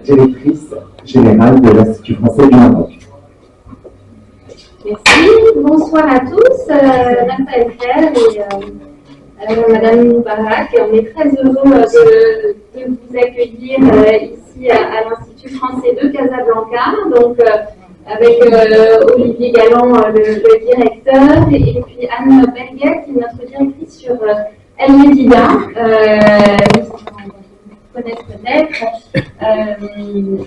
Directrice générale de l'Institut français du Maroc. Merci, bonsoir à tous, Raphaël Frère et Madame Moubarak. On est très heureux de vous accueillir ici à l'Institut français de Casablanca, donc avec Olivier Galland, le directeur, et puis Anne Belguet, qui est notre directrice sur El Medina. Connaître peut-être,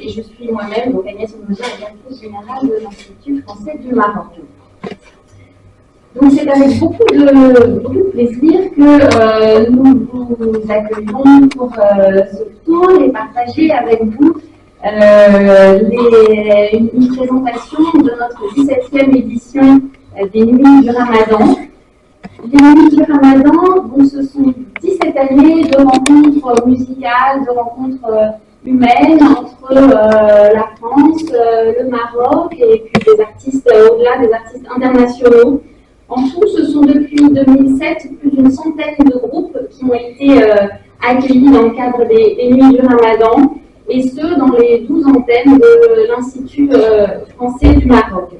et je suis moi-même, donc Agnès Omodia, directrice générale de l'Institut français du Maroc. Donc c'est avec beaucoup de plaisir que nous vous accueillons pour ce tour et partager avec vous une présentation de notre 17e édition des Nuits du Ramadan. Les Nuits du Ramadan, donc, ce sont 17 années de rencontres musicales, de rencontres humaines entre la France, le Maroc et puis des artistes, au-delà des artistes internationaux. En tout, ce sont depuis 2007 plus d'une centaine de groupes qui ont été accueillis dans le cadre des Nuits du Ramadan, et ce, dans les 12 antennes de l'Institut français du Maroc.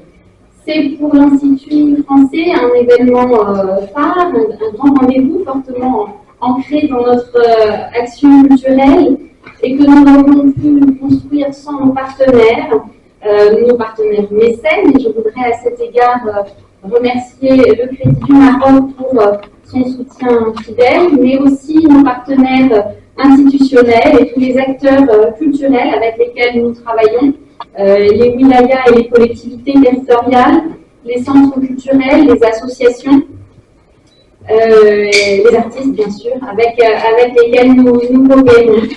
C'est pour l'Institut français un événement phare, un grand rendez-vous fortement ancré dans notre action culturelle et que nous avons pu construire sans nos partenaires mécènes. Et je voudrais à cet égard remercier le Crédit du Maroc pour son soutien fidèle, mais aussi nos partenaires institutionnels et tous les acteurs culturels avec lesquels nous travaillons. Les wilayas et les collectivités territoriales, les centres culturels, les associations, les artistes bien sûr, avec lesquels nous coopérons.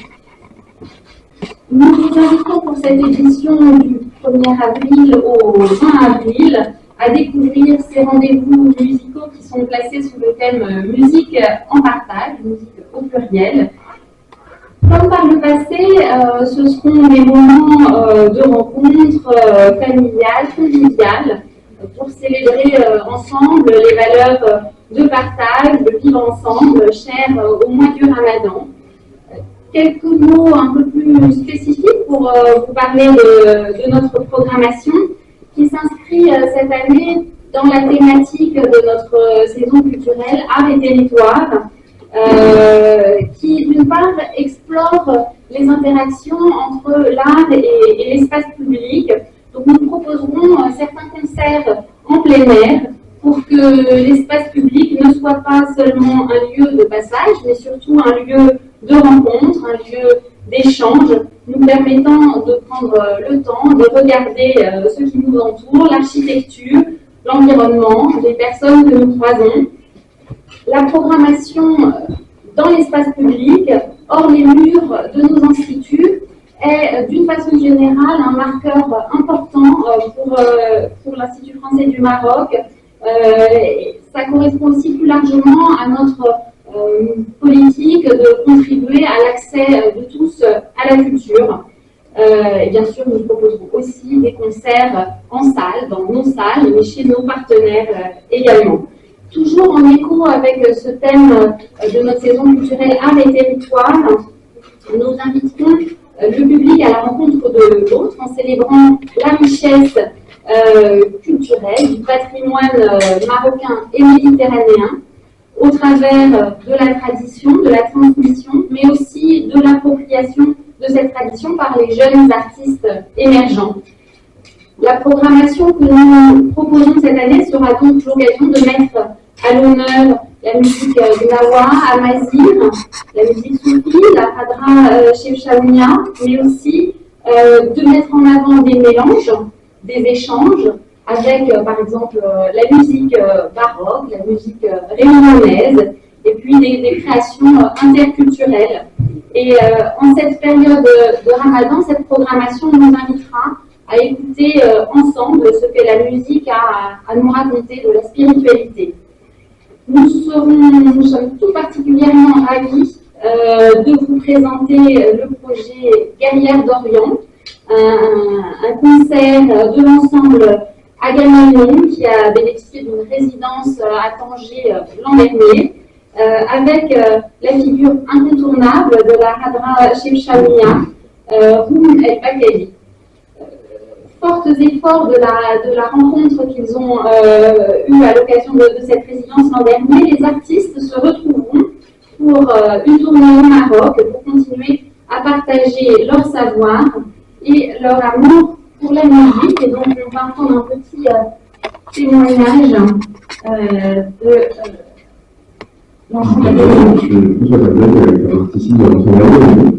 Nous vous invitons pour cette édition du 1er avril au 20 avril à découvrir ces rendez-vous musicaux qui sont placés sous le thème musique en partage, musique au pluriel. Comme par le passé, ce seront des moments de rencontres familiales, conviviales, pour célébrer ensemble les valeurs de partage, de vivre ensemble, chères au mois du Ramadan. Quelques mots un peu plus spécifiques pour vous parler de notre programmation, qui s'inscrit cette année dans la thématique de notre saison culturelle Art et Territoire, qui d'une part explore les interactions entre l'art et l'espace public. Donc nous proposerons certains concerts en plein air pour que l'espace public ne soit pas seulement un lieu de passage, mais surtout un lieu de rencontre, un lieu d'échange, nous permettant de prendre le temps de regarder ce qui nous entoure, l'architecture, l'environnement, les personnes que nous croisons. La programmation dans l'espace public, hors les murs de nos instituts, est d'une façon générale un marqueur important pour l'Institut français du Maroc. Ça correspond aussi plus largement à notre politique de contribuer à l'accès de tous à la culture. Et bien sûr, nous proposons aussi des concerts en salle, dans nos salles, mais chez nos partenaires également. Toujours en écho avec ce thème de notre saison culturelle Art et Territoire, nous invitons le public à la rencontre de l'autre en célébrant la richesse culturelle du patrimoine marocain et méditerranéen au travers de la tradition, de la transmission, mais aussi de l'appropriation de cette tradition par les jeunes artistes émergents. La programmation que nous proposons cette année sera donc l'occasion de mettre à l'honneur la musique du Nawa, Amazir, la musique soufie, la Hadra Chef Chaounia, mais aussi de mettre en avant des mélanges, des échanges avec par exemple la musique baroque, la musique réunionnaise, et puis des créations interculturelles. Et en cette période de Ramadan, cette programmation nous invitera à écouter ensemble ce que la musique a à nous raconter de la spiritualité. Nous sommes tout particulièrement ravis de vous présenter le projet Guerrières d'Orient, un concert de l'ensemble Agamemnon qui a bénéficié d'une résidence à Tanger l'an dernier avec la figure incontournable de la Hadra Chemchaouia, Roum El-Bakali. Forts efforts de la rencontre qu'ils ont eue à l'occasion de cette résidence l'an dernier, les artistes se retrouveront pour une tournée au Maroc pour continuer à partager leur savoir et leur amour pour la musique. Et donc, on va prendre un petit témoignage de l'ensemble. Je suis François Cabret, artistique de l'ensemble.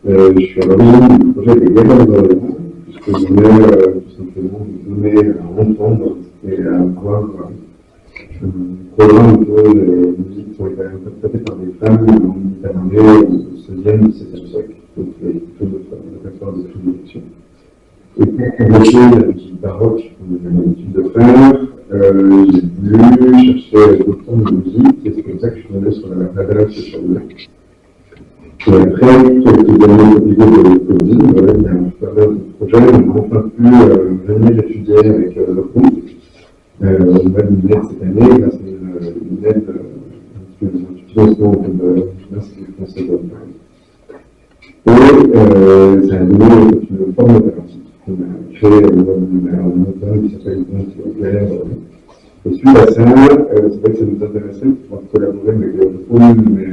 Je suis à l'origine du projet des Gamins dans le monde, puisque je voulais tout simplement vous donner à entendre et à voir un programme de les musiques qui ont été interprétées par des femmes en Méditerranée au 16e et 17e siècle, donc plutôt de répertoire de prédilection. Et pour compléter la musique baroque qu'on avait l'habitude de faire, j'ai voulu chercher d'autres formes de musique, et c'est comme ça que je suis tombé sur la Hadra Chemchaouia. Et après, quelques années au niveau de Covid, il y a un certain projet, on a enfin pu venir étudier avec le groupe. On a une aide cette année, grâce à une aide de financement de l'Institut français de et ça a donné une forme thérapeutique qu'on a créée en montagne qui s'appelle Conte Claire. Et suite à ça, c'est vrai que ça nous intéressait de pouvoir collaborer avec le groupe, mais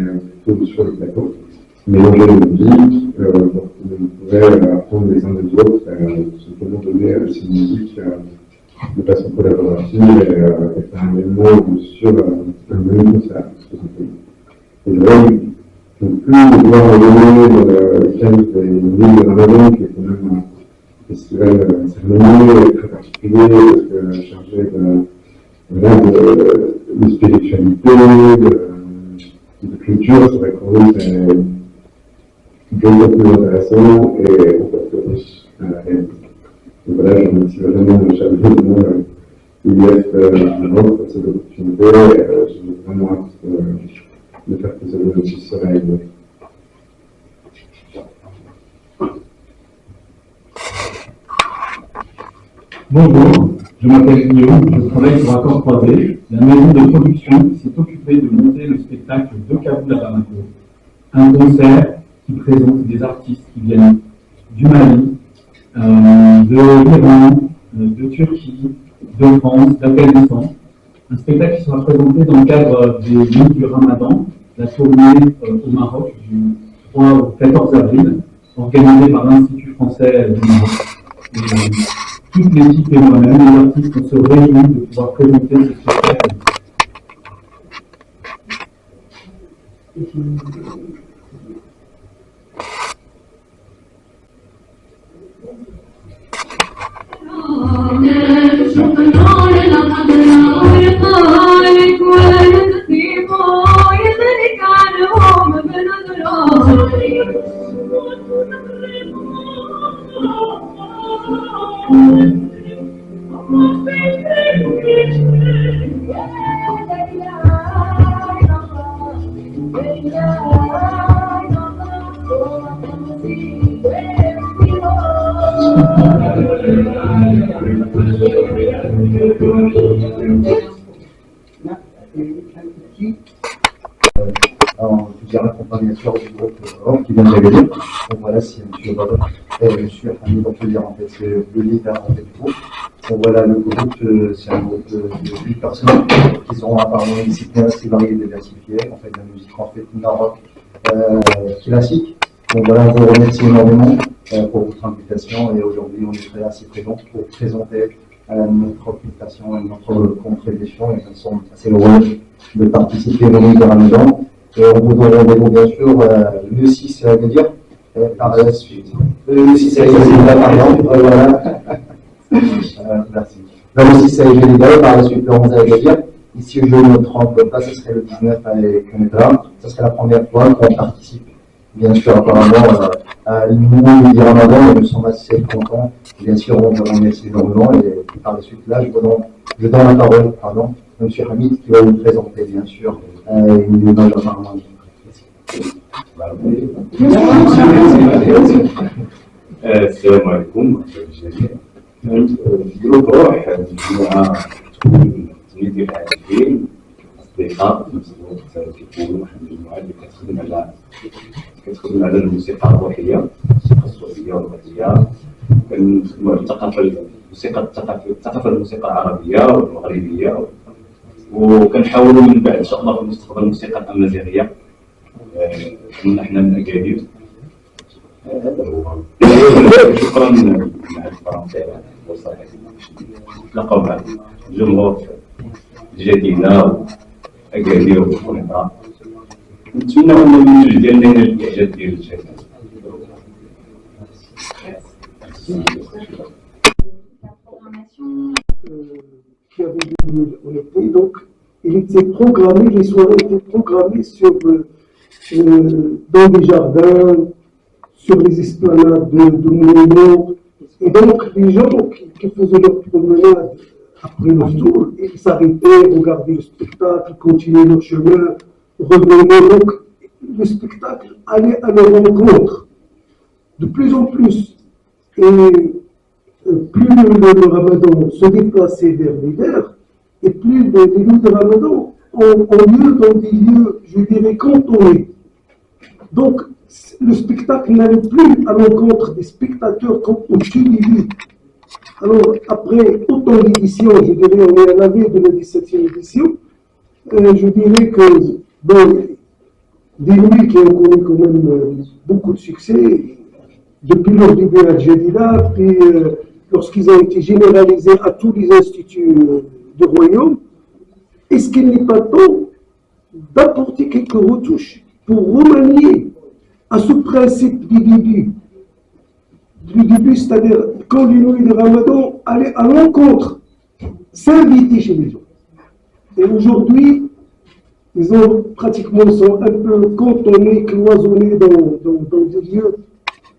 plutôt sur le plateau. Mélanger les musiques, on pouvait apprendre les uns des autres, simplement donner ces musiques de façon collaborative et faire un élément sur un même concert, tout simplement. Et là, on peut pouvoir donner le cadre des nuits de Ramadan, qui est quand même un festival cérémonieux très particulier, parce que chargé de spiritualité, de culture, c'est vrai qu'on est beaucoup plus intéressant et encore plus riche. Donc voilà, je remercie vraiment chaleureusement l'IF Maroc pour cette opportunité. J'ai vraiment hâte de faire que ça sera aidé. Bonjour, je m'appelle Guillaume, je travaille pour Accord Croisé, la maison de production qui s'est occupée de monter le spectacle de Kaboul à Bamako. Un concert qui présente des artistes qui viennent du Mali, de l'Iran, de Turquie, de France, d'Afghanistan. Un spectacle qui sera présenté dans le cadre des mois du Ramadan, la tournée au Maroc du 3 au 14 avril, organisée par l'Institut français du Maroc. Toute l'équipe et moi-même, les artistes, on se réunit de pouvoir présenter ce spectacle. Je dirais l'accompagnateur du groupe Rock qui vient d'arriver. Donc voilà, c'est M. Baba. Je suis Hamid, on peut dire en fait, c'est le leader en fait, du groupe. Donc voilà, le groupe, c'est un groupe de 8 personnes qui ont apparemment une discipline assez variée et diversifiée. En fait, la musique en fait maroc classique. Donc voilà, on vous remercie énormément pour votre invitation et aujourd'hui on est très assez présents pour présenter notre occupation et notre contribution et nous sommes assez heureux de participer au nuits de Ramadan. Et on vous donne rendez-vous bien sûr le 6 à dire par la suite. Le 6 à pardon, voilà. Merci. Le 6 à par la suite le 11 à dire. Ici, je ne me trompe pas, ce serait le 19 avec Medra. Ce serait la première fois qu'on participe, bien sûr, apparemment, à une nuit de Ramadan, et nous sommes assez contents. Bien sûr, on vous remercie énormément, et par la suite, là, je donne la parole, pardon, à M. Hamid, qui va vous présenter, bien sûr, une image apparemment. السلام عليكم. الروح مجموعة تكون تريد العاجلين الحقيقة كيقولوا واحد المجموعة اللي كتخدم على الموسيقى الروحية، الموسيقى الصوفية والغربية، كنخدموا على الثقافة الموسيقى العربية والمغربية، وكنحاولوا من بعد إن شاء الله في المستقبل الموسيقى الأمازيغية. كنا حنا من أكادير. هذا هو. شكرا مع الفرنسية والصحة. نتلاقاو مع الجمهور جديدة أكادير وفرنسا. نتمنى أن المنتج ديالنا ينال الإعجاب ديال الجميع. Qui avait lieu en été, donc il était programmé, les soirées étaient programmées dans les jardins, sur les esplanades de monuments, et donc les gens qui faisaient leur promenade après leur tour, ils s'arrêtaient, regardaient le spectacle, continuaient leur chemin, revenaient, donc le spectacle allait à leur rencontre, de plus en plus, et plus le ramadan se déplaçait vers l'hiver, et plus les nuits de ramadan ont lieu dans des lieux, je dirais, cantonnés. Donc, le spectacle n'allait plus à l'encontre des spectateurs comme au tout début. Alors, après autant d'éditions, je dirais, on est à la veille de la 17e édition, je dirais que des nuits qui ont connu quand même beaucoup de succès, depuis leur début à Jadida, puis lorsqu'ils ont été généralisés à tous les instituts du royaume, est-ce qu'il n'est pas temps d'apporter quelques retouches pour remanier à ce principe du début, c'est-à-dire quand les nuits de Ramadan allaient à l'encontre, s'inviter chez les gens. Et aujourd'hui, ils ont pratiquement sont un peu cantonnés, cloisonnés dans des lieux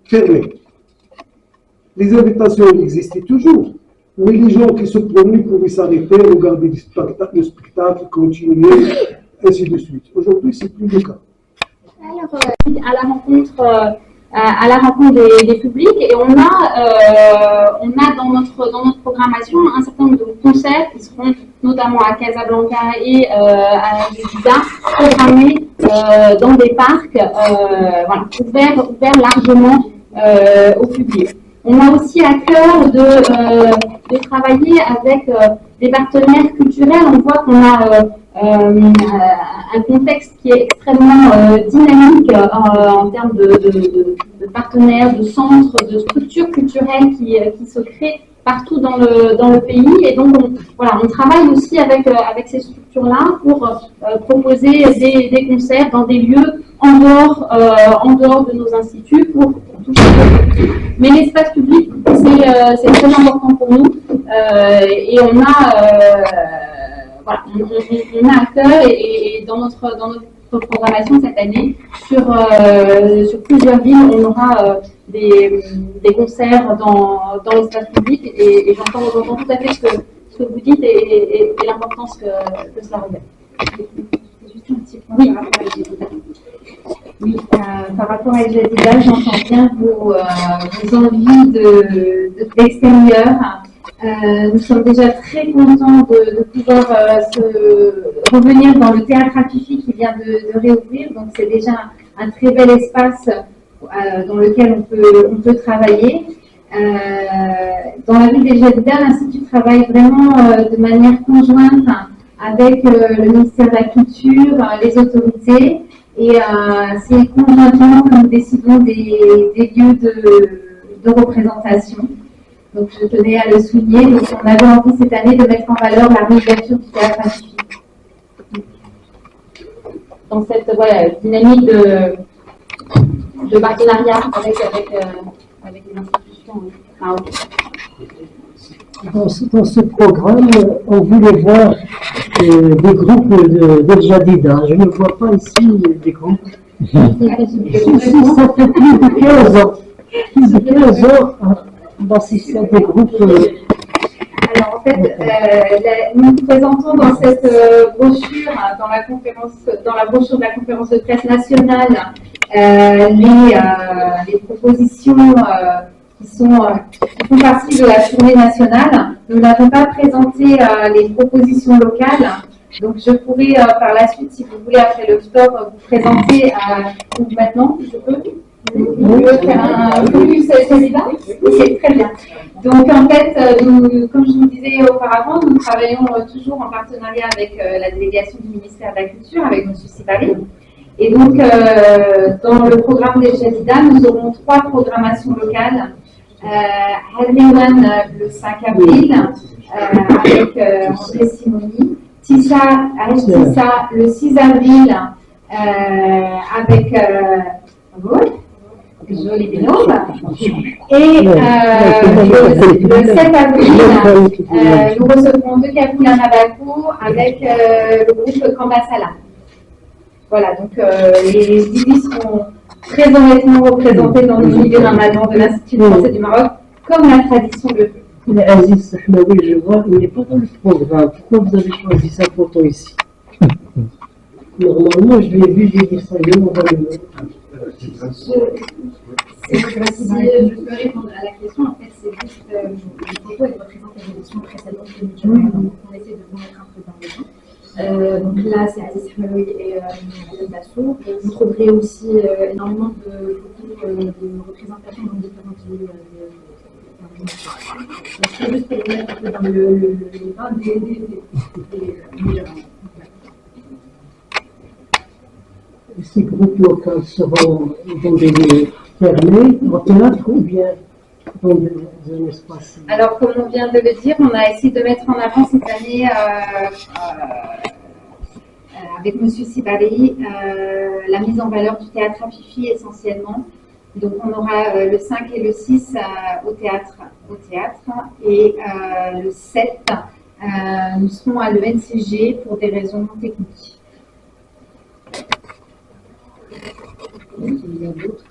fermés. Les invitations existaient toujours, mais les gens qui se promenaient pouvaient s'arrêter, regarder le spectacle, continuer, ainsi de suite. Aujourd'hui, c'est plus le cas. Alors, à la rencontre des publics, et on a dans notre programmation un certain nombre de concerts qui seront notamment à Casablanca et à Jedida, programmés dans des parcs, ouverts largement au public. On a aussi à cœur de travailler avec des partenaires culturels. On voit qu'on a un contexte qui est extrêmement dynamique en termes de partenaires, de centres, de structures culturelles qui se créent partout dans le pays. Et donc, on travaille aussi avec ces structures-là pour proposer des concerts dans des lieux en dehors de nos instituts pour toucher le public. Mais l'espace public, c'est très important pour nous et on a à cœur et dans notre programmation cette année sur plusieurs villes, on aura des concerts dans l'espace public et j'entends tout à fait ce que vous dites et l'importance que cela revêt. Juste un petit point par rapport à Jedida. Oui, par rapport à Jedida, j'entends bien vos envies d'extérieur. Nous sommes déjà très contents de pouvoir revenir dans le théâtre Afifi qui vient de réouvrir. Donc c'est déjà un très bel espace dans lequel on peut travailler. Dans la ville de Jedida, l'Institut travaille vraiment de manière conjointe avec le ministère de la Culture, les autorités, et c'est conjointement que nous décidons des lieux de représentation. Donc je tenais à le souligner. Donc on avait envie cette année de mettre en valeur la réouverture du théâtre Afifi. Dans cette dynamique de partenariat avec les institutions. Dans ce programme, on voulait voir des groupes de Jadida. Je ne vois pas ici des groupes. Ça fait plus de 15 ans. Plus de 15 ans d'assister à des groupes. Alors en fait, nous présentons dans cette brochure, dans la brochure de la conférence de presse nationale, les propositions qui font partie de la tournée nationale. Nous n'avons pas présenté les propositions locales Donc je pourrais par la suite, si vous voulez, après le stop, vous présenter ou maintenant, je peux faire un focus candidat. C'est très bien. Donc en fait, comme je vous disais auparavant, nous travaillons toujours en partenariat avec la délégation du ministère de la Culture, avec M. Sibari. Et donc, dans le programme des Jadida, nous aurons 3 programmations locales. Hadriwan le 5 avril, avec André Simoni. Tissa le 6 avril, avec Jolie Bénombe. Et le 7 avril, nous recevrons 2 Kapoula Mabako avec le groupe Kambasala. Voilà, donc les Zizi seront très honnêtement représentés dans le milieu ramadan de l'Institut français du Maroc, comme la tradition le veut. Mais Aziz Sahlaoui, je vois, il n'est pas dans le programme. Pourquoi vous avez choisi sa photo ici? Normalement, je l'ai vu, j'ai dit ça, je m'en vais le Si je peux répondre à la question, en fait, c'est juste une photo et représente les éditions précédentes de Midjourney, donc on essaie de vous mettre un peu dans le temps. Donc là, c'est Aziz Sahlaoui et Abdel Bassou. Vous trouverez aussi énormément de photos de représentation dans différentes villes. Donc c'est juste pour vous mettre un peu dans le bain des Midjourney. Ces groupes locaux seront dans des lieux fermés, au théâtre ou bien dans un espace? Alors, comme on vient de le dire, on a essayé de mettre en avant cette année, avec M. Sibari, la mise en valeur du théâtre Afifi essentiellement. Donc, on aura le 5 et le 6 au théâtre, et le 7, nous serons à l'ENCG pour des raisons techniques. Il y a d'autres.